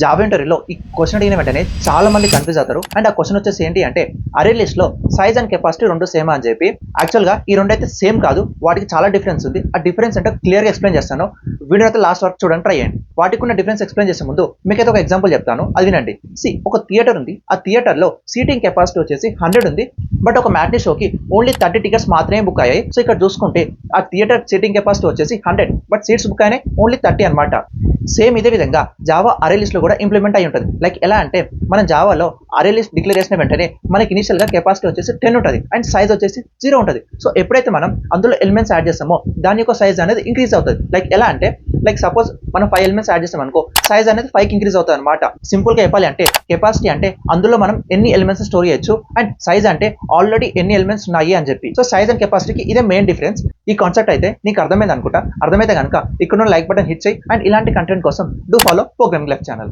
Java ఇంటర్వ్యూలో ఈ question అడిగిన వెంటనే చాలా మంది కన్ఫ్యూజ్ అవుతారు. అండ్ ఆ క్వశ్చన్ వచ్చేసి ఏంటి అంటే అరే లిస్ట్ లో సైజ్ అండ్ కెపాసిటీ రెండు సేమ్ అని చెప్పి. యాక్చువల్ గా ఈ రెండు అయితే సేమ్ కాదు, వాటికి చాలా డిఫరెన్స్ ఉంది. ఆ డిఫరెన్స్ అంటే క్లియర్ గా ఎక్స్ప్లెయిన్ చేస్తాను. వీడియో అయితే లాస్ట్ వరకు చూడండి, ట్రై చేయండి. వాటికి ఉన్న డిఫరెన్స్ ఎక్స్ప్లెయిన్ చేసే ముందు మీకైతే ఒక ఎగ్జాంపుల్ చెప్తాను, అది వినండి. ఒక థియేటర్ ఉంది. ఆ థియేటర్ లో సీటింగ్ కెపాసిటీ వచ్చేసి 100 ఉంది. బట్ ఒక మ్యాట్నీ షోకి ఓన్లీ 30 టికెట్స్ మాత్రమే బుక్ అయ్యాయి. సో ఇక్కడ చూసుకుంటే ఆ థియేటర్ సీటింగ్ కెపాసిటీ వచ్చేసి 100, బట్ సీట్స్ బుక్ అయినాయి ఓన్లీ 30 అనమాట. సేమ్ ఇదే విధంగా జావా అరే లిస్ట్ లో కూడా ఇంప్లిమెంట్ అయి ఉంటుంది. లైక్ ఎలా అంటే మనం జావాలో అరే లిస్ట్ డిక్లేర్ చేసిన వెంటనే మనకి ఇనిషియల్ గా కెపాసిటీ వచ్చేసి 10 ఉంటుంది అండ్ సైజ్ వచ్చేసి 0 ఉంటుంది. సో ఎప్పుడైతే మనం అందులో ఎలిమెంట్స్ యాడ్ చేస్తామో దాని యొక్క సైజ్ అనేది ఇంక్రీజ్ అవుతుంది. లైక్ ఎలా అంటే లైక్ సపోజ్ మనం 5 ఎలిమెంట్స్ యాడ్ చేస్తాం అనుకో, సైజ్ అనేది 5 ఇంక్రీజ్ అవుతుంది అనమాట. సింపుల్ గా చెప్పాలి అంటే కెపాసిటీ అంటే అందులో మనం ఎన్ని ఎలిమెంట్స్ స్టోర్ చేయొచ్చు, అండ్ సైజ్ అంటే ఆల్రెడీ ఎన్ని ఎలిమెంట్స్ ఉన్నాయి అని చెప్పి. సో సైజ్ అండ్ కెపాసిటీకి ఇదే మెయిన్ డిఫరెన్స్. ఈ కాన్సెప్ట్ అయితే నీకు అర్థమైంది అనుకుంటా. అర్థమైతే కనుక ఇక్కడ లైక్ బటన్ హిట్ చేయి అండ్ ఇలాంటి కంటెంట్ కోసం do follow programming life channel.